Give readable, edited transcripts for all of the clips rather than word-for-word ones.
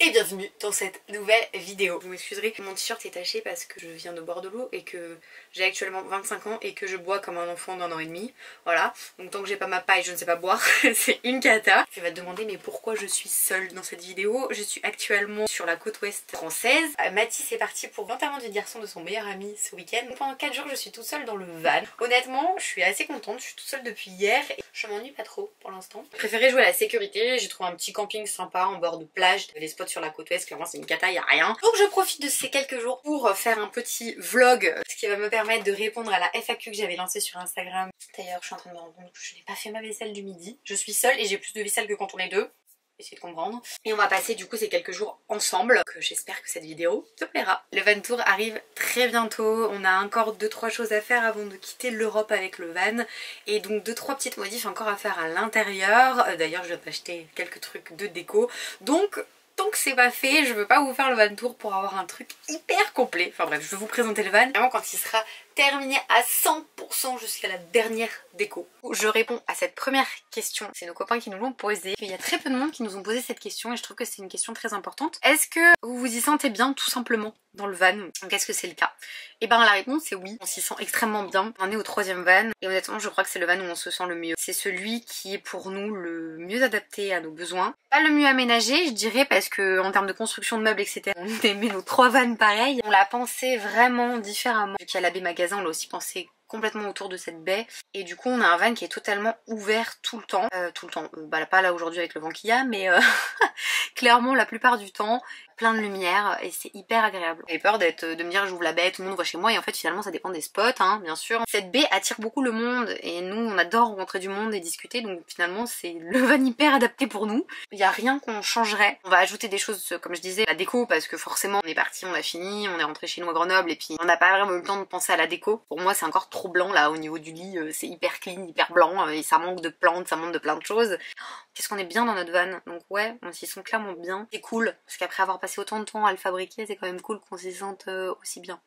Et bienvenue dans cette nouvelle vidéo. Vous m'excuserez, mon t-shirt est taché parce que je viens de boire de l'eau et que j'ai actuellement 25 ans et que je bois comme un enfant d'1 an et demi. Voilà, donc tant que j'ai pas ma paille je ne sais pas boire, c'est une cata. Tu vas te demander mais pourquoi je suis seule dans cette vidéo. Je suis actuellement sur la côte ouest française. Mathis est parti pour l'enterrement du garçon de son meilleur ami ce week-end. Pendant 4 jours je suis toute seule dans le van. Honnêtement je suis assez contente, je suis toute seule depuis hier et je m'ennuie pas trop pour l'instant. J'ai préféré jouer à la sécurité, j'ai trouvé un petit camping sympa en bord de plage. Les spots sur la côte ouest, clairement c'est une cata, y a rien. Donc je profite de ces quelques jours pour faire un petit vlog, ce qui va me permettre de répondre à la FAQ que j'avais lancée sur Instagram. D'ailleurs je suis en train de me rendre compte que je n'ai pas fait ma vaisselle du midi. Je suis seule et j'ai plus de vaisselle que quand on est deux. Essayez de comprendre. Et on va passer du coup ces quelques jours ensemble. Donc j'espère que cette vidéo te plaira. Le van tour arrive très bientôt. On a encore 2-3 choses à faire avant de quitter l'Europe avec le van. Et donc 2-3 petites modifs encore à faire à l'intérieur. D'ailleurs je vais acheter quelques trucs de déco. Donc tant que c'est pas fait, je veux pas vous faire le van tour pour avoir un truc hyper complet. Enfin bref, je vais vous présenter le van. Vraiment quand il sera terminé à 100% jusqu'à la dernière déco. Je réponds à cette première question. C'est nos copains qui nous l'ont posée. Il y a très peu de monde qui nous ont posé cette question et je trouve que c'est une question très importante. Est-ce que vous vous y sentez bien tout simplement dans le van? Donc est-ce que c'est le cas? Et ben la réponse est oui. On s'y sent extrêmement bien. On est au 3e van et honnêtement je crois que c'est le van où on se sent le mieux. C'est celui qui est pour nous le mieux adapté à nos besoins. Pas le mieux aménagé je dirais parce que en termes de construction de meubles etc. On aimait nos 3 vannes pareil. On l'a pensé vraiment différemment. Vu qu'il y a la baie magasin on l'a aussi pensé complètement autour de cette baie et du coup on a un van qui est totalement ouvert tout le temps. Bah pas là aujourd'hui avec le vent qu'il y a mais clairement la plupart du temps plein de lumière et c'est hyper agréable. J'ai peur de me dire j'ouvre la baie, tout le monde voit chez moi et en fait finalement ça dépend des spots hein, bien sûr. Cette baie attire beaucoup le monde et nous on adore rencontrer du monde et discuter donc finalement c'est le van hyper adapté pour nous. Il n'y a rien qu'on changerait. On va ajouter des choses comme je disais, la déco parce que forcément on est parti, on a fini, on est rentré chez nous à Grenoble et puis on n'a pas vraiment eu le temps de penser à la déco. Pour moi c'est encore trop blanc là au niveau du lit, c'est hyper clean, hyper blanc et ça manque de plantes, ça manque de plein de choses. Qu'est-ce qu'on est bien dans notre van. Donc ouais, on s'y sent clairement bien. C'est cool parce qu'après avoir passé autant de temps à le fabriquer, c'est quand même cool qu'on s'y sente aussi bien.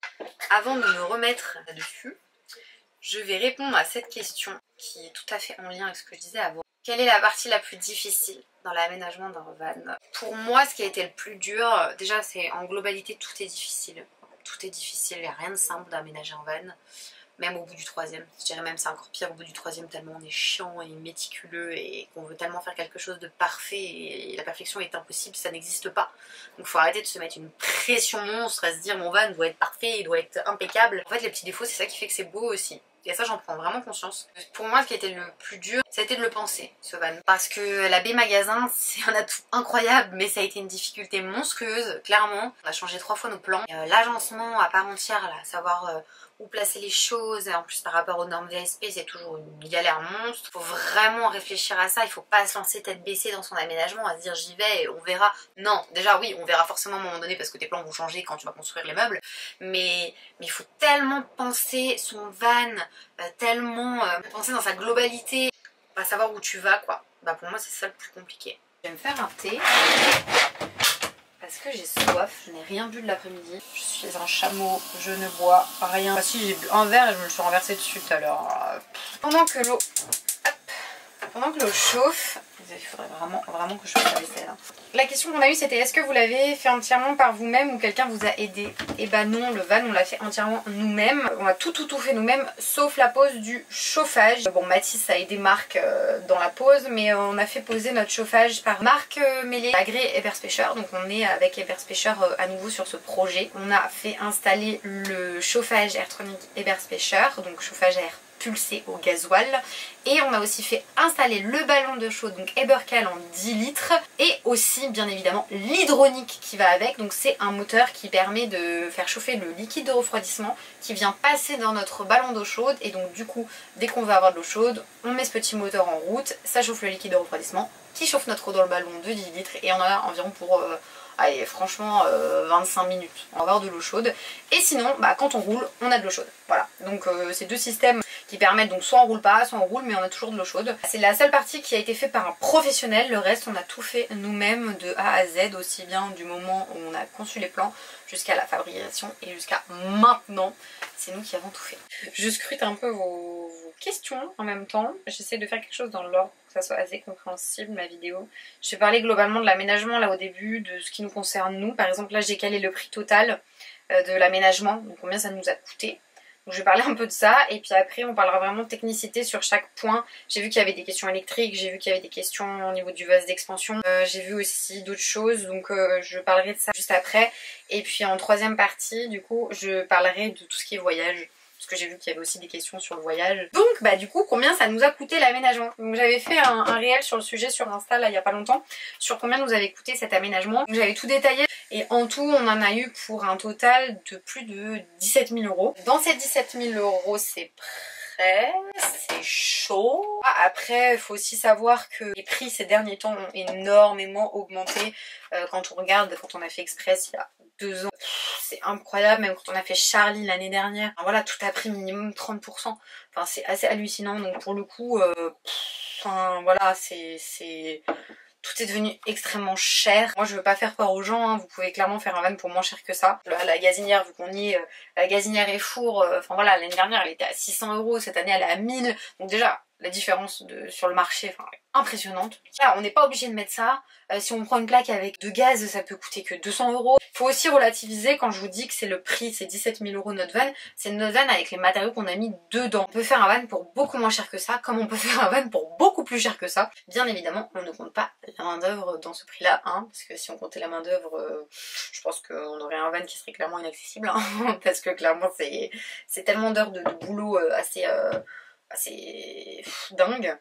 Avant de me remettre là-dessus, je vais répondre à cette question qui est tout à fait en lien avec ce que je disais avant. Quelle est la partie la plus difficile dans l'aménagement d'un van? Pour moi, ce qui a été le plus dur, déjà c'est en globalité tout est difficile. Tout est difficile, il n'y a rien de simple d'aménager un van. Même au bout du 3e, je dirais même c'est encore pire au bout du 3e tellement on est chiant et méticuleux et qu'on veut tellement faire quelque chose de parfait et la perfection est impossible, ça n'existe pas. Donc il faut arrêter de se mettre une pression monstre à se dire mon van doit être parfait, il doit être impeccable. En fait les petits défauts c'est ça qui fait que c'est beau aussi. Et ça j'en prends vraiment conscience. Pour moi ce qui a été le plus dur, ça a été de le penser ce van. Parce que la baie magasin c'est un atout incroyable mais ça a été une difficulté monstrueuse, clairement. On a changé 3 fois nos plans. L'agencement à part entière là, savoir où placer les choses, et en plus par rapport aux normes VSP c'est toujours une galère monstre. Faut vraiment réfléchir à ça, il faut pas se lancer tête baissée dans son aménagement à se dire j'y vais et on verra. Non, déjà oui on verra forcément à un moment donné parce que tes plans vont changer quand tu vas construire les meubles, mais il faut tellement penser son van, tellement penser dans sa globalité, pas savoir où tu vas quoi. Bah pour moi c'est ça le plus compliqué. Je vais me faire un thé. Parce que j'ai soif, je n'ai rien bu de l'après-midi. Je suis un chameau, je ne bois rien. Ah si j'ai bu un verre et je me le suis renversé dessus tout à l'heure. Pendant que l'eau chauffe, il faudrait vraiment que je fasse la vaisselle. La question qu'on a eue c'était est-ce que vous l'avez fait entièrement par vous-même ou quelqu'un vous a aidé? Et bah non, le van on l'a fait entièrement nous-mêmes. On a tout fait nous-mêmes sauf la pose du chauffage. Bon Mathis a aidé Marc dans la pose mais on a fait poser notre chauffage par Marc Mélé, agré Everspeicher. Donc on est avec Everspeicher à nouveau sur ce projet. On a fait installer le chauffage Airtronic Everspeicher, donc chauffage à air pulsé au gasoil et on a aussi fait installer le ballon de chaud donc Ebercal en 10 litres et aussi bien évidemment l'hydronique qui va avec. Donc c'est un moteur qui permet de faire chauffer le liquide de refroidissement qui vient passer dans notre ballon d'eau chaude et donc du coup dès qu'on veut avoir de l'eau chaude on met ce petit moteur en route, ça chauffe le liquide de refroidissement qui chauffe notre eau dans le ballon de 10 litres et on en a environ pour allez franchement 25 minutes on va avoir de l'eau chaude et sinon bah, quand on roule on a de l'eau chaude. Voilà donc ces deux systèmes qui permettent donc soit on roule pas, soit on roule mais on a toujours de l'eau chaude. C'est la seule partie qui a été faite par un professionnel, le reste on a tout fait nous-mêmes de A à Z, aussi bien du moment où on a conçu les plans jusqu'à la fabrication et jusqu'à maintenant, c'est nous qui avons tout fait. Je scrute un peu vos questions en même temps, j'essaie de faire quelque chose dans l'ordre pour que ça soit assez compréhensible ma vidéo. Je vais parler globalement de l'aménagement là au début, de ce qui nous concerne nous, par exemple là j'ai calé le prix total de l'aménagement, donc combien ça nous a coûté. Donc je vais parler un peu de ça et puis après on parlera vraiment de technicité sur chaque point. J'ai vu qu'il y avait des questions électriques, j'ai vu qu'il y avait des questions au niveau du vase d'expansion, j'ai vu aussi d'autres choses, donc je parlerai de ça juste après. Et puis en troisième partie du coup je parlerai de tout ce qui est voyage, parce que j'ai vu qu'il y avait aussi des questions sur le voyage. Donc bah du coup combien ça nous a coûté l'aménagement. Donc j'avais fait un réel sur le sujet sur Insta là il y a pas longtemps, sur combien nous avait coûté cet aménagement. Donc j'avais tout détaillé et en tout on en a eu pour un total de plus de 17 000 euros. Dans ces 17 000 euros c'est prêt, c'est chaud. Après il faut aussi savoir que les prix ces derniers temps ont énormément augmenté. Quand on regarde, quand on a fait Express il y a 2 ans, c'est incroyable, même quand on a fait Charlie l'année dernière, enfin, voilà, tout a pris minimum 30%, enfin c'est assez hallucinant, donc pour le coup, enfin voilà, tout est devenu extrêmement cher. Moi je veux pas faire peur aux gens, hein. Vous pouvez clairement faire un van pour moins cher que ça. La gazinière, vu qu'on y est, la gazinière et four, enfin voilà, l'année dernière elle était à 600 euros, cette année elle est à 1000, donc déjà la différence sur le marché, enfin impressionnante. Là, on n'est pas obligé de mettre ça. Si on prend une plaque avec de gaz, ça peut coûter que 200 euros. Il faut aussi relativiser quand je vous dis que c'est le prix, c'est 17 000 euros notre van. C'est notre van avec les matériaux qu'on a mis dedans. On peut faire un van pour beaucoup moins cher que ça, comme on peut faire un van pour beaucoup plus cher que ça. Bien évidemment, on ne compte pas la main d'œuvre dans ce prix-là, hein, parce que si on comptait la main d'œuvre, je pense qu'on aurait un van qui serait clairement inaccessible, hein, parce que clairement c'est tellement d'heures de boulot assez dingue.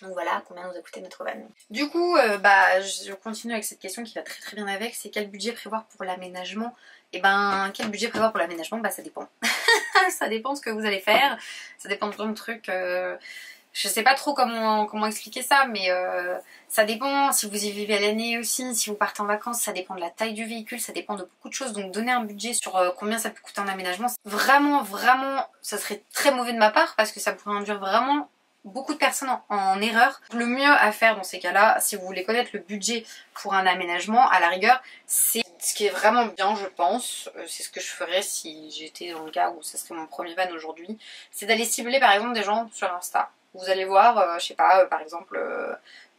Donc voilà combien nous a coûté notre van. Du coup bah je continue avec cette question qui va très bien avec, c'est quel budget prévoir pour l'aménagement. Et ben quel budget prévoir pour l'aménagement, bah ça dépend. Ça dépend de ce que vous allez faire, ça dépend de plein de trucs. Je sais pas trop comment expliquer ça, mais ça dépend si vous y vivez à l'année aussi, si vous partez en vacances, ça dépend de la taille du véhicule, ça dépend de beaucoup de choses. Donc donner un budget sur combien ça peut coûter un aménagement, vraiment ça serait très mauvais de ma part, parce que ça pourrait induire vraiment beaucoup de personnes en erreur. Le mieux à faire dans ces cas-là, si vous voulez connaître le budget pour un aménagement, à la rigueur, c'est ce qui est vraiment bien, je pense, c'est ce que je ferais si j'étais dans le cas où ça serait mon premier van aujourd'hui, c'est d'aller cibler par exemple des gens sur Insta. Vous allez voir, je sais pas, par exemple,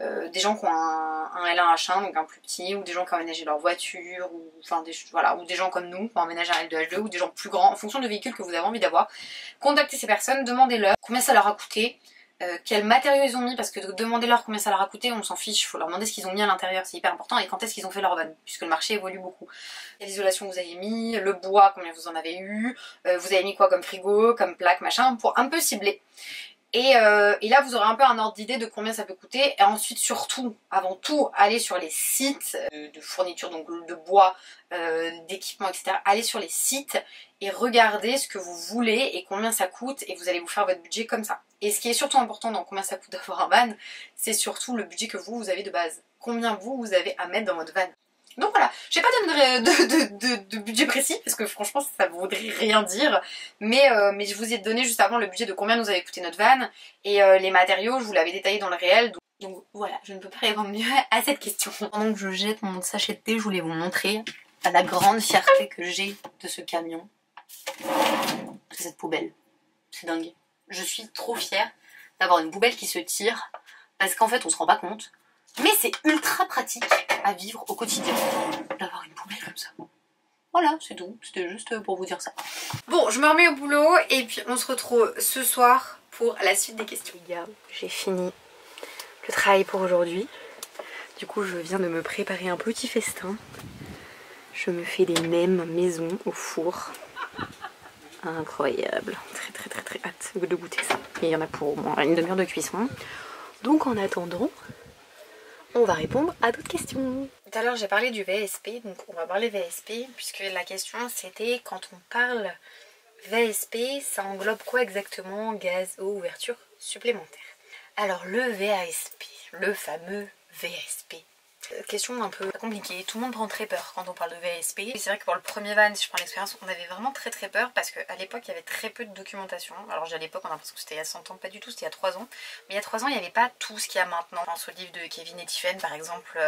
des gens qui ont un L1H1, donc un plus petit, ou des gens qui ont aménagé leur voiture, ou, enfin, voilà, ou des gens comme nous qui ont aménagé un L2H2, ou des gens plus grands, en fonction du véhicule que vous avez envie d'avoir. Contactez ces personnes, demandez-leur combien ça leur a coûté, quels matériaux ils ont mis, parce que demandez-leur combien ça leur a coûté, on s'en fiche, il faut leur demander ce qu'ils ont mis à l'intérieur, c'est hyper important, et quand est-ce qu'ils ont fait leur van, puisque le marché évolue beaucoup. Quelle isolation vous avez mis, le bois, combien vous en avez eu, vous avez mis quoi comme frigo, comme plaque, machin, pour un peu cibler. Et là vous aurez un peu un ordre d'idée de combien ça peut coûter, et ensuite surtout, avant tout, allez sur les sites de fourniture, donc de bois, d'équipements, etc. Allez sur les sites et regardez ce que vous voulez et combien ça coûte, et vous allez vous faire votre budget comme ça. Et ce qui est surtout important dans combien ça coûte d'avoir un van, c'est surtout le budget que vous avez de base. Combien vous avez à mettre dans votre van. Donc voilà, je vais pas donner de budget précis, parce que franchement ça voudrait rien dire, mais je vous ai donné juste avant le budget de combien nous avait coûté notre van, et les matériaux, je vous l'avais détaillé dans le réel, donc voilà, je ne peux pas répondre mieux à cette question. Pendant que je jette mon sachet de thé, je voulais vous montrer la grande fierté que j'ai de ce camion, de cette poubelle. C'est dingue. Je suis trop fière d'avoir une poubelle qui se tire, parce qu'en fait on se rend pas compte, mais c'est ultra pratique à vivre au quotidien d'avoir une poubelle comme ça. Voilà, c'est tout, c'était juste pour vous dire ça. Bon, je me remets au boulot et puis on se retrouve ce soir pour la suite des questions. Les gars, j'ai fini le travail pour aujourd'hui. Du coup, je viens de me préparer un petit festin. Je me fais des nems maison au four. Incroyable, très hâte de goûter ça. Et il y en a pour au moins une demi-heure de cuisson. Donc en attendant, on va répondre à d'autres questions. Tout à l'heure j'ai parlé du VSP, donc on va parler VSP, puisque la question c'était quand on parle VSP, ça englobe quoi exactement? Gaz, eau, ouverture supplémentaire. Alors le VASP, le fameux VSP, Question un peu compliquée, tout le monde prend très peur quand on parle de VSP. C'est vrai que pour le premier van, si je prends l'expérience, on avait vraiment très peur parce qu'à l'époque il y avait très peu de documentation. Alors à l'époque on a l'impression que c'était il y a 100 ans, pas du tout, c'était il y a 3 ans. Mais il y a 3 ans il n'y avait pas tout ce qu'il y a maintenant. Je pense au livre de Kevin et Tiffen par exemple.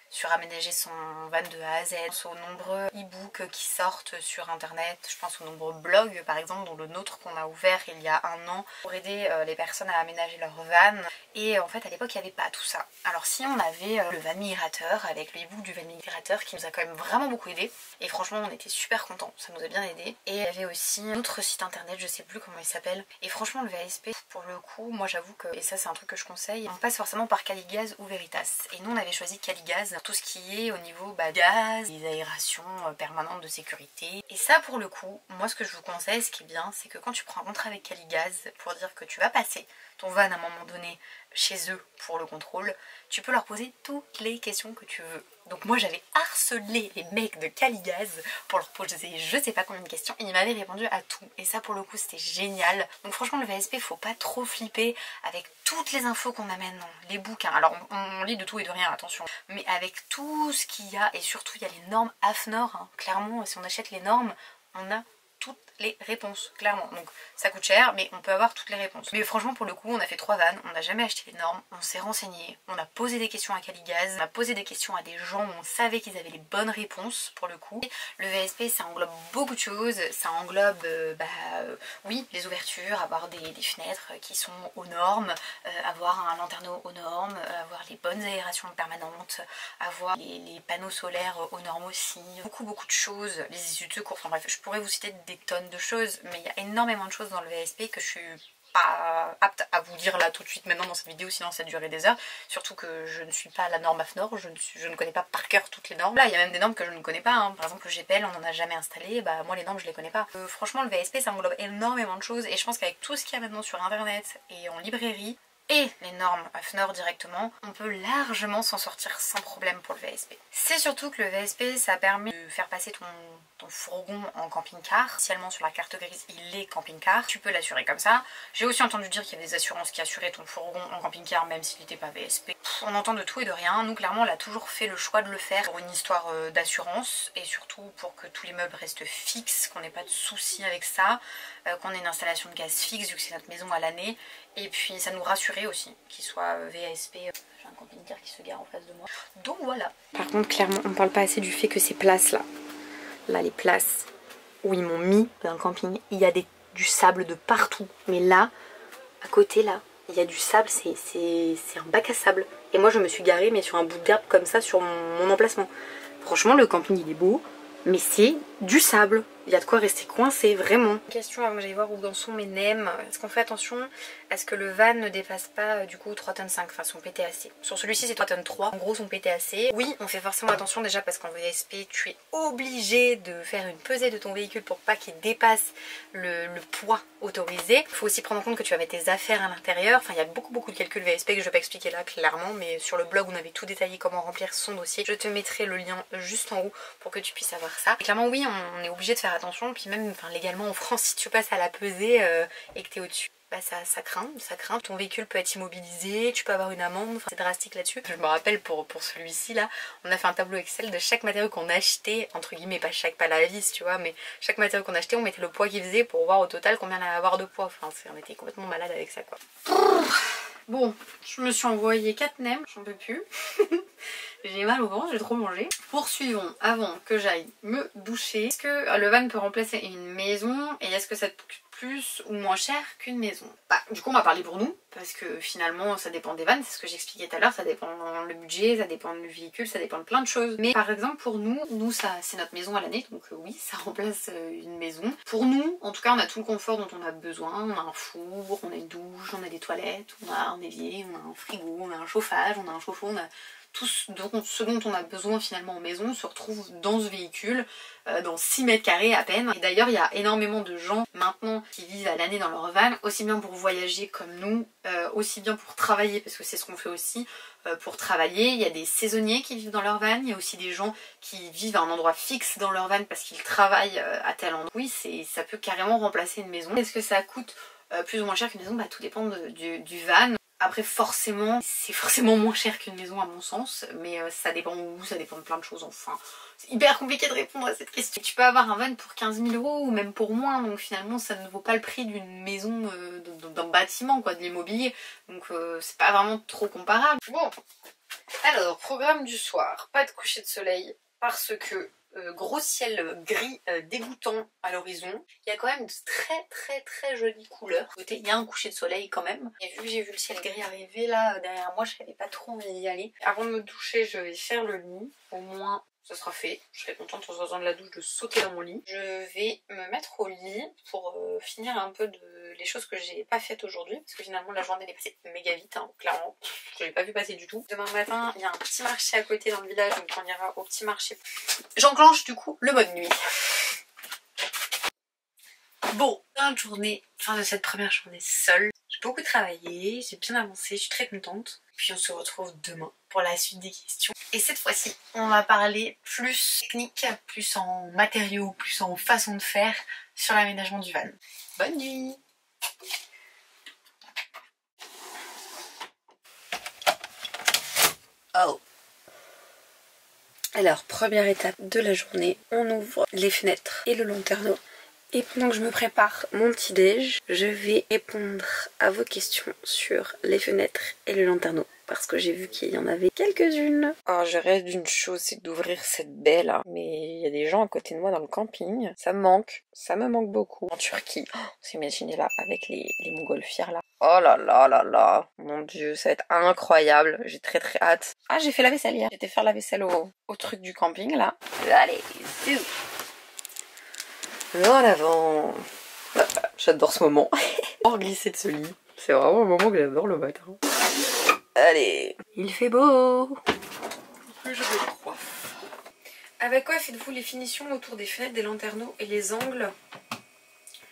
Sur aménager son van de A à Z, je pense aux nombreux e-books qui sortent sur internet, je pense aux nombreux blogs par exemple, dont le nôtre qu'on a ouvert il y a 1 an pour aider les personnes à aménager leur van. Et en fait à l'époque il n'y avait pas tout ça. Alors si on avait le van migrateur avec le e-book du van migrateur qui nous a quand même vraiment beaucoup aidé, et franchement on était super contents, ça nous a bien aidé. Et il y avait aussi un autre site internet, je sais plus comment il s'appelle, et franchement le VSP pour le coup, moi j'avoue que, et ça c'est un truc que je conseille, on passe forcément par Caligaz ou Veritas. Et nous on avait choisi Caligaz, tout ce qui est au niveau gaz, les aérations permanentes de sécurité. Et ça pour le coup, moi ce que je vous conseille, ce qui est bien, c'est que quand tu prends un contrat avec Caligaz pour dire que tu vas passer ton van à un moment donné chez eux pour le contrôle, tu peux leur poser toutes les questions que tu veux. Donc moi j'avais harcelé les mecs de Caligaz pour leur poser je sais pas combien de questions et ils m'avaient répondu à tout. Et ça pour le coup c'était génial. Donc franchement le VSP faut pas trop flipper avec toutes les infos qu'on amène dans les bouquins. Alors on lit de tout et de rien, attention. Mais avec tout ce qu'il y a, et surtout il y a les normes AFNOR. Hein. Clairement si on achète les normes, on a toutes les réponses, clairement. Donc ça coûte cher, mais on peut avoir toutes les réponses. Mais franchement, pour le coup, on a fait 3 vannes, on n'a jamais acheté les normes, on s'est renseigné, on a posé des questions à Caligaz, on a posé des questions à des gens où on savait qu'ils avaient les bonnes réponses, pour le coup. Le VSP, ça englobe beaucoup de choses, ça englobe, oui, les ouvertures, avoir des fenêtres qui sont aux normes, avoir un lanterneau aux normes, avoir les bonnes aérations permanentes, avoir les panneaux solaires aux normes aussi, beaucoup de choses, les issues de secours, enfin bref, je pourrais vous citer des tonnes de choses, mais il y a énormément de choses dans le VSP que je suis pas apte à vous dire là tout de suite maintenant dans cette vidéo, sinon ça durerait des heures, surtout que je ne suis pas la norme AFNOR, je ne connais pas par cœur toutes les normes. Là il y a même des normes que je ne connais pas, hein. Par exemple le GPL on n'en a jamais installé, bah moi les normes je les connais pas. Franchement le VSP ça englobe énormément de choses et je pense qu'avec tout ce qu'il y a maintenant sur internet et en librairie, et les normes AFNOR directement, on peut largement s'en sortir sans problème pour le VSP. C'est surtout que le VSP ça permet de faire passer ton fourgon en camping-car. Initialement sur la carte grise il est camping-car, tu peux l'assurer comme ça. J'ai aussi entendu dire qu'il y avait des assurances qui assuraient ton fourgon en camping-car même s'il n'était pas VSP. On entend de tout et de rien, nous clairement on a toujours fait le choix de le faire pour une histoire d'assurance et surtout pour que tous les meubles restent fixes, qu'on n'ait pas de soucis avec ça, qu'on ait une installation de gaz fixe vu que c'est notre maison à l'année. Et puis ça nous rassurait aussi qu'il soit VSP. J'ai un camping-car qui se gare en face de moi. Donc voilà. Par contre clairement on ne parle pas assez du fait que ces places là les places où ils m'ont mis un camping, il y a du sable de partout. Mais là, à côté là, il y a du sable, c'est un bac à sable. Et moi je me suis garée mais sur un bout d'herbe comme ça sur mon emplacement. Franchement le camping il est beau, mais c'est du sable. Il y a de quoi rester coincé, vraiment. Question avant que j'aille voir où en sont mes nems. Est-ce qu'on fait attention à ce que le van ne dépasse pas du coup 3,5 tonnes, enfin son PTAC. Sur celui-ci c'est 3,3 tonnes. En gros son PTAC. Oui, on fait forcément attention déjà parce qu'en VSP tu es obligé de faire une pesée de ton véhicule pour pas qu'il dépasse le poids autorisé. Il faut aussi prendre en compte que tu vas mettre tes affaires à l'intérieur. Enfin il y a beaucoup de calculs VSP que je vais pas expliquer là clairement, mais sur le blog on avait tout détaillé comment remplir son dossier. Je te mettrai le lien juste en haut pour que tu puisses avoir ça. Et clairement oui, on est obligé de faire attention, puis même légalement en France si tu passes à la pesée et que tu es au-dessus, bah ça craint. Ton véhicule peut être immobilisé, tu peux avoir une amende, c'est drastique là-dessus. Je me rappelle pour celui-ci là, on a fait un tableau Excel de chaque matériau qu'on achetait, entre guillemets, pas la vis tu vois, mais chaque matériau qu'on achetait on mettait le poids qu'il faisait pour voir au total combien on allait avoir de poids. Enfin on était complètement malade avec ça quoi. Bon, je me suis envoyé 4 nems, j'en peux plus. J'ai mal au ventre, j'ai trop mangé. Poursuivons avant que j'aille me doucher. Est-ce que le van peut remplacer une maison et est-ce que ça te coûte plus ou moins cher qu'une maison? Bah du coup on va parler pour nous parce que finalement ça dépend des vannes, c'est ce que j'expliquais tout à l'heure, ça dépend le budget, ça dépend du véhicule, ça dépend de plein de choses. Mais par exemple pour nous ça c'est notre maison à l'année, donc oui ça remplace une maison. Pour nous en tout cas on a tout le confort dont on a besoin, on a un four, on a une douche, on a des toilettes, on a un évier, on a un frigo, on a un chauffage, on a un chauffe-eau, on a tout ce dont on a besoin finalement en maison se retrouve dans ce véhicule, dans 6 mètres carrés à peine. Et d'ailleurs il y a énormément de gens maintenant qui vivent à l'année dans leur van, aussi bien pour voyager comme nous, aussi bien pour travailler, parce que c'est ce qu'on fait aussi, pour travailler. Il y a des saisonniers qui vivent dans leur van, il y a aussi des gens qui vivent à un endroit fixe dans leur van parce qu'ils travaillent à tel endroit. Oui, ça peut carrément remplacer une maison. Est-ce que ça coûte plus ou moins cher qu'une maison? Bah tout dépend du van. Après forcément, c'est forcément moins cher qu'une maison à mon sens, mais ça dépend où, ça dépend de plein de choses, enfin. C'est hyper compliqué de répondre à cette question. Tu peux avoir un van pour 15 000 € ou même pour moins, donc finalement ça ne vaut pas le prix d'une maison, d'un bâtiment quoi, de l'immobilier. Donc c'est pas vraiment trop comparable. Bon, alors programme du soir, pas de coucher de soleil parce que gros ciel gris dégoûtant à l'horizon. Il y a quand même de très jolies couleurs. Il y a un coucher de soleil quand même. Et vu que j'ai vu le ciel gris arriver là derrière moi, je n'avais pas trop envie d'y aller. Avant de me doucher, je vais faire le lit. Au moins, ça sera fait. Je serai contente en sortant de la douche de sauter dans mon lit. Je vais me mettre au lit pour finir un peu les choses que j'ai pas faites aujourd'hui. Parce que finalement la journée est passée méga vite, hein, clairement. Je l'ai pas vu passer du tout. Demain matin, il y a un petit marché à côté dans le village, donc on ira au petit marché. J'enclenche du coup le mode nuit. Bon, fin de cette première journée seule. J'ai beaucoup travaillé, j'ai bien avancé, je suis très contente. Puis on se retrouve demain pour la suite des questions. Et cette fois-ci, on va parler plus technique, plus en matériaux, plus en façon de faire sur l'aménagement du van. Bonne nuit! Oh! Alors, première étape de la journée, on ouvre les fenêtres et le lanterneau. Et pendant que je me prépare mon petit déj, je vais répondre à vos questions sur les fenêtres et le lanterneau. Parce que j'ai vu qu'il y en avait quelques-unes. Alors je rêve d'une chose, c'est d'ouvrir cette baie là. Mais il y a des gens à côté de moi dans le camping. Ça me manque. Ça me manque beaucoup. En Turquie. Oh, imaginez là, avec les montgolfières là. Oh là là là là. Mon dieu, ça va être incroyable. J'ai très hâte. Ah, j'ai fait la vaisselle hier. J'étais faire la vaisselle au truc du camping là. Allez, zou. En avant. J'adore ce moment. Pour glisser de ce lit. C'est vraiment un moment que j'adore le matin. Allez. Il fait beau. Je me coiffe. Avec quoi faites-vous les finitions autour des fenêtres, des lanterneaux et les angles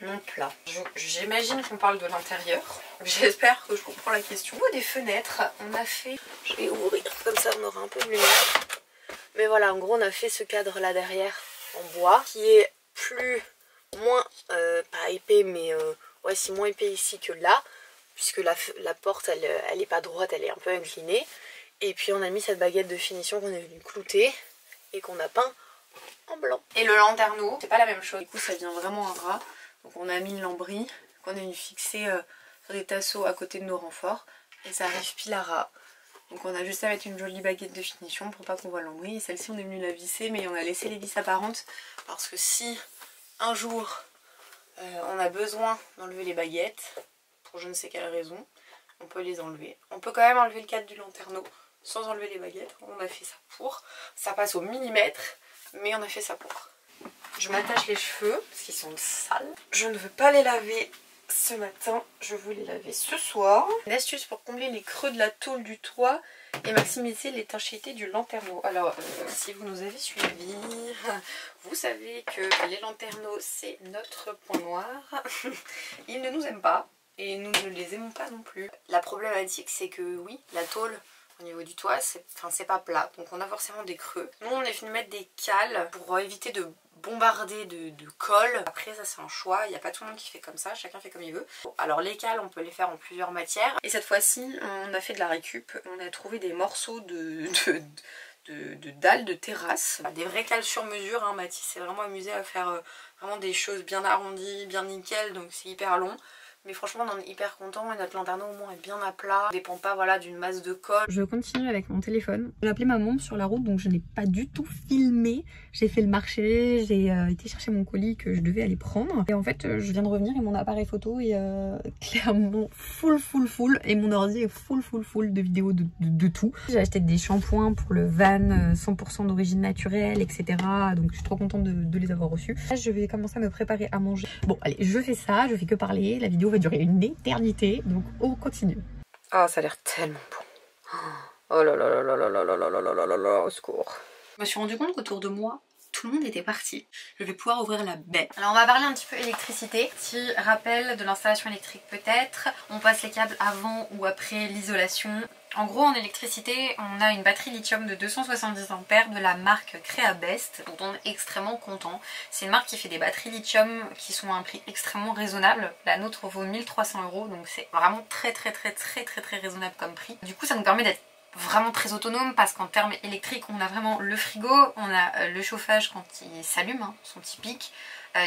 non plats? J'imagine qu'on parle de l'intérieur. J'espère que je comprends la question. Au niveau des fenêtres, on a fait... Je vais ouvrir, comme ça on aura un peu de lumière. Mais voilà, en gros on a fait ce cadre là derrière en bois qui est moins pas épais mais ouais c'est moins épais ici que là puisque la porte elle est pas droite, elle est un peu inclinée, et puis on a mis cette baguette de finition qu'on est venu clouter et qu'on a peint en blanc. Et le lanterneau c'est pas la même chose, du coup ça devient vraiment un rat, donc on a mis le lambris qu'on est venu fixer sur des tasseaux à côté de nos renforts et ça arrive pile à rat. Donc on a juste à mettre une jolie baguette de finition pour pas qu'on voit le lambris, et celle-ci on est venu la visser mais on a laissé les vis apparentes parce que si un jour on a besoin d'enlever les baguettes pour je ne sais quelle raison, on peut les enlever. On peut quand même enlever le cadre du lanterneau sans enlever les baguettes. On a fait ça pour. Ça passe au millimètre, mais on a fait ça pour. Je m'attache les cheveux parce qu'ils sont sales. Je ne veux pas les laver ce matin, je veux les laver ce soir. Une astuce pour combler les creux de la tôle du toit et maximiser l'étanchéité du lanterneau. Alors si vous nous avez suivis, vous savez que les lanterneaux c'est notre point noir. Ils ne nous aiment pas et nous ne les aimons pas non plus. La problématique c'est que oui, la tôle au niveau du toit c'est pas plat, donc on a forcément des creux. Nous on est venu mettre des cales pour éviter de bombarder de colle. Après ça c'est un choix, il n'y a pas tout le monde qui fait comme ça, chacun fait comme il veut. Bon, alors les cales on peut les faire en plusieurs matières, et cette fois-ci on a fait de la récup, on a trouvé des morceaux de dalles de terrasse, des vraies cales sur mesure, hein. Mathis s'est vraiment amusé à faire vraiment des choses bien arrondies, bien nickel, donc c'est hyper long. Mais franchement on est hyper content et notre lanterneau au moins est bien à plat, on dépend pas voilà d'une masse de colle. Je continue avec mon téléphone. J'ai appelé maman sur la route donc je n'ai pas du tout filmé. J'ai fait le marché, j'ai été chercher mon colis que je devais aller prendre. Et en fait je viens de revenir et mon appareil photo est clairement full et mon ordi est full de vidéos de tout. J'ai acheté des shampoings pour le van 100% d'origine naturelle, etc. Donc je suis trop contente de les avoir reçus. Là, je vais commencer à me préparer à manger. Bon allez, je fais ça, je fais que parler, la vidéo va durer une éternité, donc on continue. Ah, ça a l'air tellement bon. Oh là là là là là là là là là là là là, au secours. Je me suis rendu compte qu'autour de moi, tout le monde était parti. Je vais pouvoir ouvrir la baie. Alors on va parler un petit peu électricité. Petit rappel de l'installation électrique peut-être. On passe les câbles avant ou après l'isolation. En gros, en électricité, on a une batterie lithium de 270 ampères de la marque Creabest, dont on est extrêmement content. C'est une marque qui fait des batteries lithium qui sont à un prix extrêmement raisonnable. La nôtre vaut 1300 €, donc c'est vraiment très raisonnable comme prix. Du coup, ça nous permet d'être vraiment très autonome parce qu'en termes électriques, on a vraiment le frigo, on a le chauffage quand il s'allume, hein, son petit pic,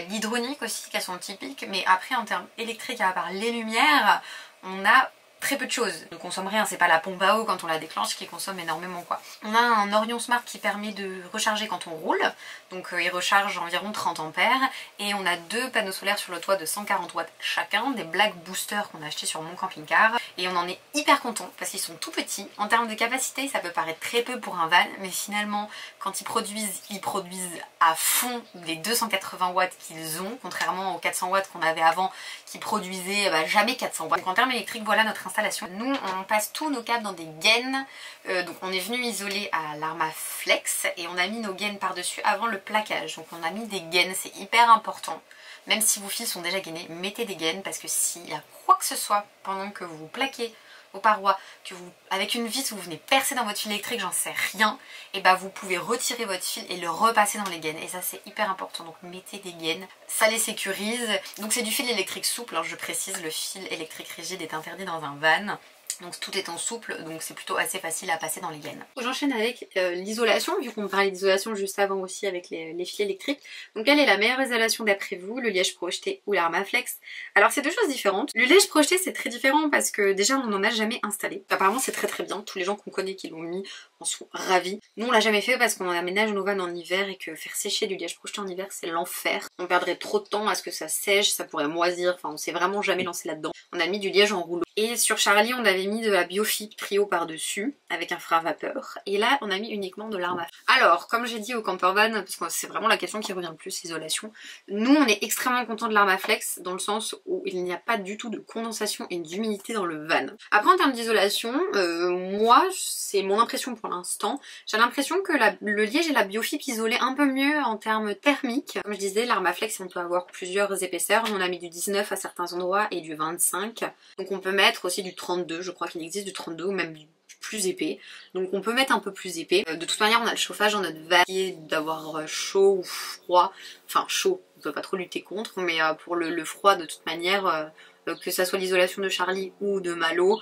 l'hydronique aussi qui a son petit pic, mais après en termes électriques, à part les lumières, on a très peu de choses. Ne consomme rien, c'est pas la pompe à eau quand on la déclenche qui consomme énormément quoi. On a un Orion Smart qui permet de recharger quand on roule, donc il recharge environ 30 ampères, et on a 2 panneaux solaires sur le toit de 140 watts chacun, des Black Boosters qu'on a achetés sur mon camping-car, et on en est hyper content parce qu'ils sont tout petits. En termes de capacité, ça peut paraître très peu pour un van, mais finalement quand ils produisent à fond les 280 watts qu'ils ont, contrairement aux 400 watts qu'on avait avant qui produisaient jamais 400 watts. Donc en termes électriques, voilà notre installation. Nous, on passe tous nos câbles dans des gaines, donc on est venu isoler à l'Armaflex et on a mis nos gaines par-dessus avant le plaquage. Donc on a mis des gaines, c'est hyper important. Même si vos fils sont déjà gainés, mettez des gaines parce que s'il y a quoi que ce soit pendant que vous plaquez aux parois, que vous, avec une vis, vous venez percer dans votre fil électrique, j'en sais rien, et bah vous pouvez retirer votre fil et le repasser dans les gaines. Et ça c'est hyper important, donc mettez des gaines, ça les sécurise. Donc c'est du fil électrique souple, alors je précise, le fil électrique rigide est interdit dans un van. Donc tout est en souple, donc c'est plutôt assez facile à passer dans les gaines. J'enchaîne avec l'isolation, vu qu'on parlait d'isolation juste avant aussi avec les fils électriques. Donc quelle est la meilleure isolation d'après vous, le liège projeté ou l'Armaflex? Alors c'est deux choses différentes. Le liège projeté c'est très différent parce que déjà on n'en a jamais installé. Apparemment c'est très bien, tous les gens qu'on connaît qui l'ont mis en sont ravis. Nous on l'a jamais fait parce qu'on aménage nos vannes en hiver et que faire sécher du liège projeté en hiver c'est l'enfer. On perdrait trop de temps à ce que ça sèche, ça pourrait moisir, enfin on s'est vraiment jamais lancé là-dedans. On a mis du liège en rouleau. Et sur Charlie on avait mis de la Biofib Trio par-dessus avec un frein à vapeur. Et là on a mis uniquement de l'Armaflex. Alors comme j'ai dit au campervan, parce que c'est vraiment la question qui revient le plus, isolation, nous on est extrêmement content de l'Armaflex dans le sens où il n'y a pas du tout de condensation et d'humidité dans le van. Après en termes d'isolation, moi c'est mon impression pour l'instant, j'ai l'impression que le liège et la Biofib isolaient un peu mieux en termes thermiques. Comme je disais, l'Armaflex on peut avoir plusieurs épaisseurs, on a mis du 19 à certains endroits et du 25, donc on peut mettre aussi du 32, je crois qu'il existe du 32 ou même du plus épais, donc on peut mettre un peu plus épais. De toute manière on a le chauffage dans notre van qui est d'avoir chaud ou froid, enfin chaud, on peut pas trop lutter contre, mais pour le froid de toute manière, que ça soit l'isolation de Charlie ou de Malo,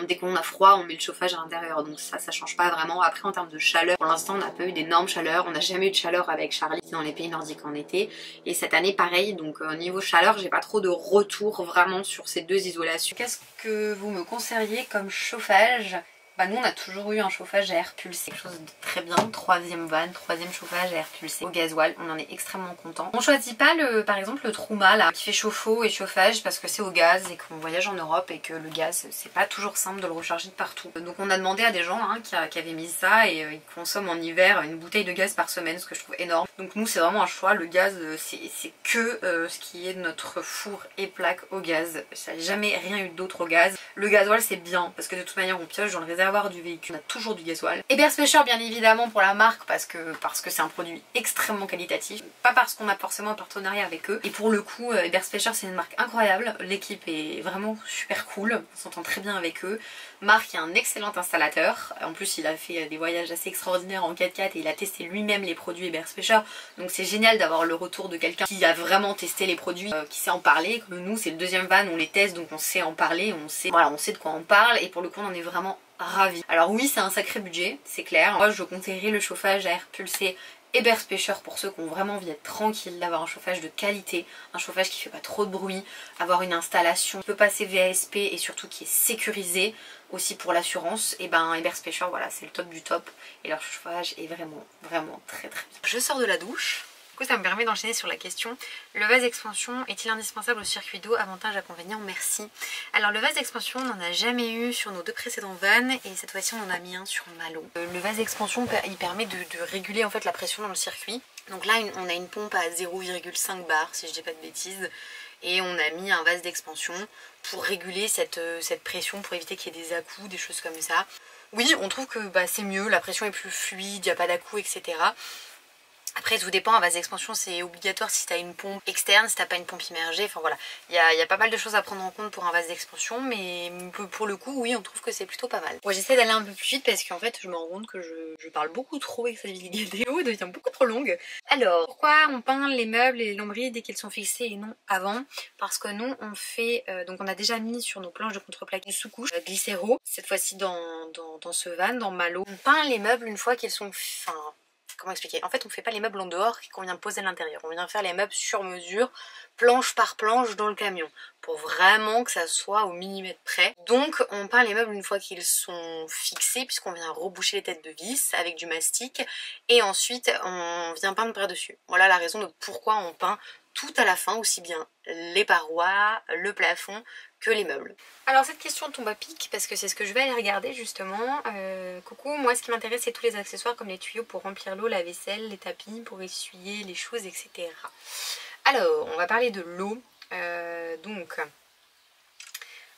dès qu'on a froid on met le chauffage à l'intérieur, donc ça change pas vraiment. Après en termes de chaleur, pour l'instant on n'a pas eu d'énormes chaleurs, on n'a jamais eu de chaleur avec Charlie dans les pays nordiques en été, et cette année pareil, donc au niveau chaleur j'ai pas trop de retour vraiment sur ces deux isolations. Qu'est-ce que vous me conseilleriez comme chauffage? Bah nous on a toujours eu un chauffage à air pulsé, quelque chose de très bien, troisième van, troisième chauffage à air pulsé au gasoil, on en est extrêmement content. On choisit pas par exemple le Truma là qui fait chauffe-eau et chauffage parce que c'est au gaz et qu'on voyage en Europe et que le gaz c'est pas toujours simple de le recharger de partout. Donc on a demandé à des gens qui avaient mis ça et ils consomment en hiver une bouteille de gaz par semaine, ce que je trouve énorme. Donc nous c'est vraiment un choix, le gaz c'est que ce qui est notre four et plaque au gaz, j'ai jamais rien eu d'autre au gaz. Le gasoil c'est bien parce que de toute manière on pioche dans le réservoir du véhicule, on a toujours du gasoil. Eberspecher bien évidemment pour la marque parce que c'est un produit extrêmement qualitatif, pas parce qu'on a forcément un partenariat avec eux. Et pour le coup Eberspecher c'est une marque incroyable, l'équipe est vraiment super cool, on s'entend très bien avec eux. Marc est un excellent installateur, en plus il a fait des voyages assez extraordinaires en 4x4 et il a testé lui-même les produits Eberspecher, donc c'est génial d'avoir le retour de quelqu'un qui a vraiment testé les produits, qui sait en parler. Comme nous c'est le deuxième van, on les teste donc on sait en parler, on sait de quoi on parle et pour le coup on en est vraiment ravis. Alors oui c'est un sacré budget, c'est clair. Moi je conseillerais le chauffage à air pulsé Eberspecher pour ceux qui ont vraiment envie d'être tranquilles, d'avoir un chauffage de qualité, un chauffage qui fait pas trop de bruit, avoir une installation qui peut passer VASP et surtout qui est sécurisée aussi pour l'assurance. Et ben Eberspecher voilà c'est le top du top et leur chauffage est vraiment très bien. Je sors de la douche. Du coup ça me permet d'enchaîner sur la question: le vase d'expansion est-il indispensable au circuit d'eau? Avantages, inconvénients, merci. Alors le vase d'expansion on n'en a jamais eu sur nos deux précédents vannes et cette fois-ci on en a mis un sur Malo. Le vase d'expansion il permet de réguler en fait la pression dans le circuit. Donc là on a une pompe à 0,5 bar si je dis pas de bêtises. Et on a mis un vase d'expansion pour réguler cette pression, pour éviter qu'il y ait des à-coups, des choses comme ça. Oui on trouve que c'est mieux, la pression est plus fluide, il n'y a pas d'à-coups, etc. Après Après tout dépend, un vase d'expansion c'est obligatoire si t'as une pompe externe, si t'as pas une pompe immergée, enfin voilà. Il y a pas mal de choses à prendre en compte pour un vase d'expansion, mais pour le coup oui on trouve que c'est plutôt pas mal. Bon, j'essaie d'aller un peu plus vite parce qu'en fait je me rends compte que je parle beaucoup trop et que cette vidéo devient beaucoup trop longue. Alors, pourquoi on peint les meubles et les lambris dès qu'ils sont fixés et non avant? Parce que nous on fait, donc on a déjà mis sur nos planches de contreplaqué du sous-couche glycéro, cette fois-ci dans ce van, dans Malo. On peint les meubles une fois qu'ils sont... Enfin, comment expliquer? En fait on fait pas les meubles en dehors qu'on vient poser à l'intérieur, on vient faire les meubles sur mesure, planche par planche dans le camion, pour vraiment que ça soit au millimètre près. Donc on peint les meubles une fois qu'ils sont fixés, puisqu'on vient reboucher les têtes de vis avec du mastic, et ensuite on vient peindre par-dessus. Voilà la raison de pourquoi on peint tout à la fin, aussi bien les parois, le plafond que les meubles. Alors cette question tombe à pic parce que c'est ce que je vais aller regarder justement. Coucou, moi ce qui m'intéresse c'est tous les accessoires comme les tuyaux pour remplir l'eau, la vaisselle, les tapis pour essuyer les choses, etc. Alors on va parler de l'eau. Donc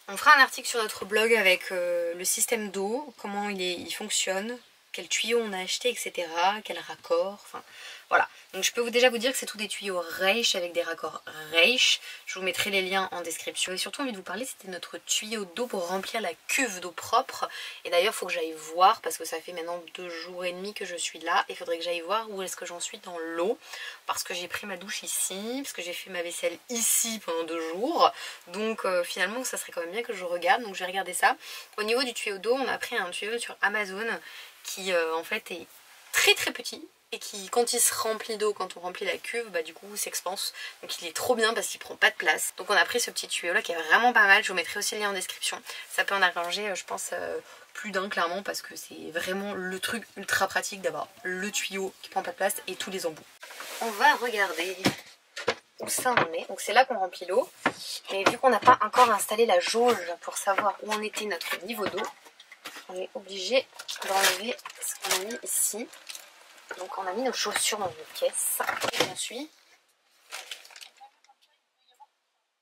on fera un article sur notre blog avec le système d'eau, comment il fonctionne, quels tuyaux on a acheté, etc. Quel raccord, enfin voilà. Donc je peux déjà vous dire que c'est tous des tuyaux Reisch avec des raccords Reisch. Je vous mettrai les liens en description. Et surtout envie de vous parler, c'était notre tuyau d'eau pour remplir la cuve d'eau propre. Et d'ailleurs il faut que j'aille voir, parce que ça fait maintenant 2 jours et demi que je suis là. Il faudrait que j'aille voir où est-ce que j'en suis dans l'eau. Parce que j'ai pris ma douche ici, parce que j'ai fait ma vaisselle ici pendant 2 jours. Donc finalement ça serait quand même bien que je regarde. Donc je vais regarder ça. Au niveau du tuyau d'eau, on a pris un tuyau sur Amazon qui en fait est très très petit. Et qui, quand il se remplit d'eau, quand on remplit la cuve, bah du coup s'expanse. Donc il est trop bien parce qu'il prend pas de place. Donc on a pris ce petit tuyau là qui est vraiment pas mal. Je vous mettrai aussi le lien en description. Ça peut en arranger je pense plus d'un clairement, parce que c'est vraiment le truc ultra pratique d'avoir le tuyau qui prend pas de place et tous les embouts. On va regarder où ça en est. Donc c'est là qu'on remplit l'eau. Mais vu qu'on n'a pas encore installé la jauge pour savoir où en était notre niveau d'eau, on est obligé d'enlever ce qu'on a mis ici. Donc on a mis nos chaussures dans une caisse. Et on suit.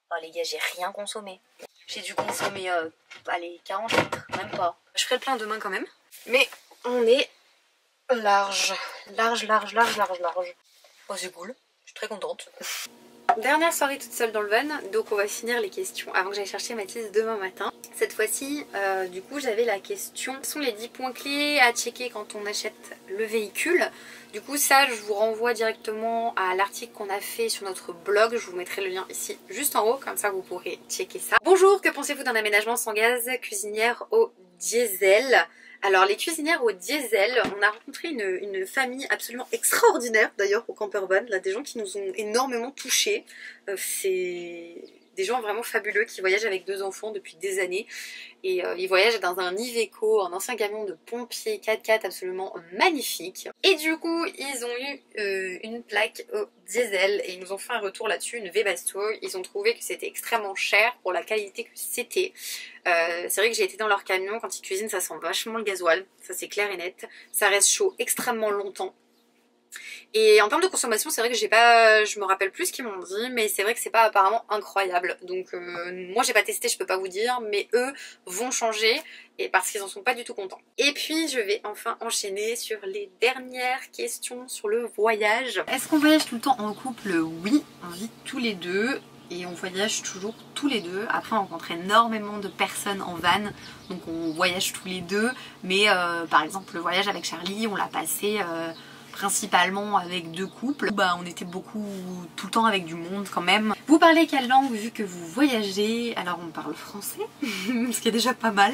Oh les gars, j'ai rien consommé. J'ai dû consommer, allez, 40 litres, même pas. Je ferai le plein demain quand même. Mais on est large. Large. Oh c'est cool, je suis très contente. Dernière soirée toute seule dans le van, donc on va finir les questions avant que j'aille chercher Mathis demain matin. Cette fois-ci, du coup j'avais la question, quels sont les 10 points clés à checker quand on achète le véhicule? Du coup ça je vous renvoie directement à l'article qu'on a fait sur notre blog, je vous mettrai le lien ici juste en haut, comme ça vous pourrez checker ça. Bonjour, que pensez-vous d'un aménagement sans gaz, cuisinière au diesel? Alors les cuisinières au diesel, on a rencontré une famille absolument extraordinaire d'ailleurs au campervan, là des gens qui nous ont énormément touchés, c'est des gens vraiment fabuleux qui voyagent avec 2 enfants depuis des années et ils voyagent dans un Iveco, un ancien camion de pompiers 4x4 absolument magnifique. Et du coup ils ont eu une plaque au diesel et ils nous ont fait un retour là-dessus, une Webasto. Ils ont trouvé que c'était extrêmement cher pour la qualité que c'était. C'est vrai que j'ai été dans leur camion, quand ils cuisinent ça sent vachement le gasoil, ça c'est clair et net. Ça reste chaud extrêmement longtemps. Et en termes de consommation, c'est vrai que je me rappelle plus ce qu'ils m'ont dit, mais c'est vrai que c'est pas apparemment incroyable. Donc moi j'ai pas testé, je peux pas vous dire, mais eux vont changer et parce qu'ils en sont pas du tout contents. Et puis je vais enfin enchaîner sur les dernières questions sur le voyage. Est-ce qu'on voyage tout le temps en couple? Oui, on vit tous les deux. Et on voyage toujours tous les deux. Après on rencontre énormément de personnes en van, donc on voyage tous les deux. Mais par exemple le voyage avec Charlie, on l'a passé principalement avec 2 couples. Bah on était beaucoup tout le temps avec du monde quand même. Vous parlez quelle langue vu que vous voyagez? Alors on parle français, ce qui est déjà pas mal.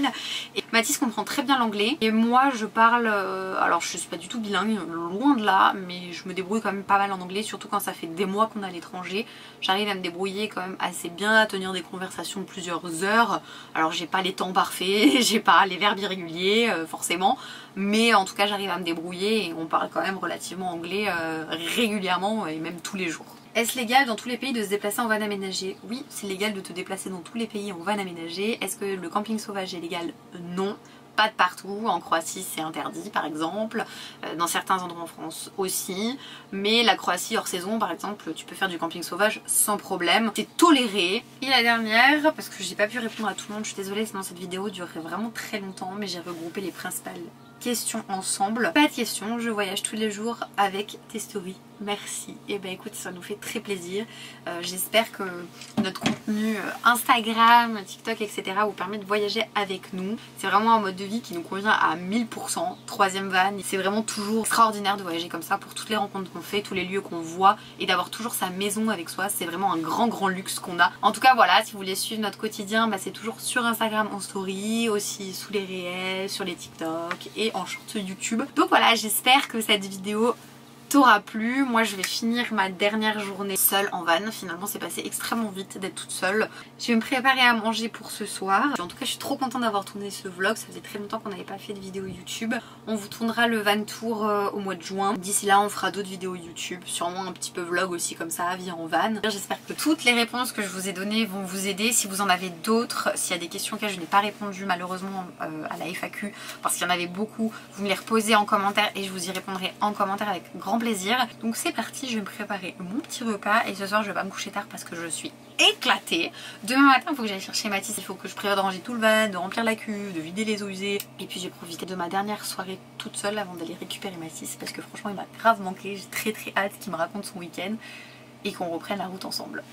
Et Mathis comprend très bien l'anglais. Et moi je parle, alors je suis pas du tout bilingue, loin de là, mais je me débrouille quand même pas mal en anglais, surtout quand ça fait des mois qu'on est à l'étranger. J'arrive à me débrouiller quand même assez bien, à tenir des conversations de plusieurs heures. Alors j'ai pas les temps parfaits, j'ai pas les verbes irréguliers forcément, mais en tout cas j'arrive à me débrouiller et on parle quand même relativement anglais régulièrement et même tous les jours. Est-ce légal dans tous les pays de se déplacer en van aménagé? Oui, c'est légal de te déplacer dans tous les pays en van aménagé. Est-ce que le camping sauvage est légal? Non. Pas de partout, en Croatie c'est interdit par exemple, dans certains endroits en France aussi, mais la Croatie hors saison par exemple, tu peux faire du camping sauvage sans problème, c'est toléré. Et la dernière, parce que j'ai pas pu répondre à tout le monde, je suis désolée sinon cette vidéo durerait vraiment très longtemps, mais j'ai regroupé les principales questions ensemble. Pas de questions, je voyage tous les jours avec tes stories. merci. Et ben écoute, ça nous fait très plaisir. J'espère que notre contenu Instagram, TikTok, etc. vous permet de voyager avec nous. C'est vraiment un mode de vie qui nous convient à 1000%. Troisième van, c'est vraiment toujours extraordinaire de voyager comme ça pour toutes les rencontres qu'on fait, tous les lieux qu'on voit et d'avoir toujours sa maison avec soi. C'est vraiment un grand luxe qu'on a. En tout cas voilà, si vous voulez suivre notre quotidien, bah, c'est toujours sur Instagram en story, aussi sous les réels, sur les TikTok et en short sur YouTube. Donc voilà, j'espère que cette vidéo t'aura plu. Moi je vais finir ma dernière journée seule en van. Finalement c'est passé extrêmement vite d'être toute seule. Je vais me préparer à manger pour ce soir. En tout cas je suis trop contente d'avoir tourné ce vlog. Ça faisait très longtemps qu'on n'avait pas fait de vidéo YouTube. On vous tournera le van tour au mois de juin. D'ici là on fera d'autres vidéos YouTube. Sûrement un petit peu vlog aussi comme ça, vie en van. J'espère que toutes les réponses que je vous ai données vont vous aider. Si vous en avez d'autres, s'il y a des questions auxquelles je n'ai pas répondu malheureusement à la FAQ parce qu'il y en avait beaucoup, vous me les reposez en commentaire et je vous y répondrai en commentaire avec grand plaisir. Donc c'est parti, je vais me préparer mon petit repas et ce soir je vais pas me coucher tard parce que je suis éclatée. Demain matin il faut que j'aille chercher Mathis, il faut que je prévoie de ranger tout le van, de remplir la cuve, de vider les eaux usées. Et puis j'ai profité de ma dernière soirée toute seule avant d'aller récupérer Mathis parce que franchement il m'a grave manqué. J'ai très hâte qu'il me raconte son week-end et qu'on reprenne la route ensemble.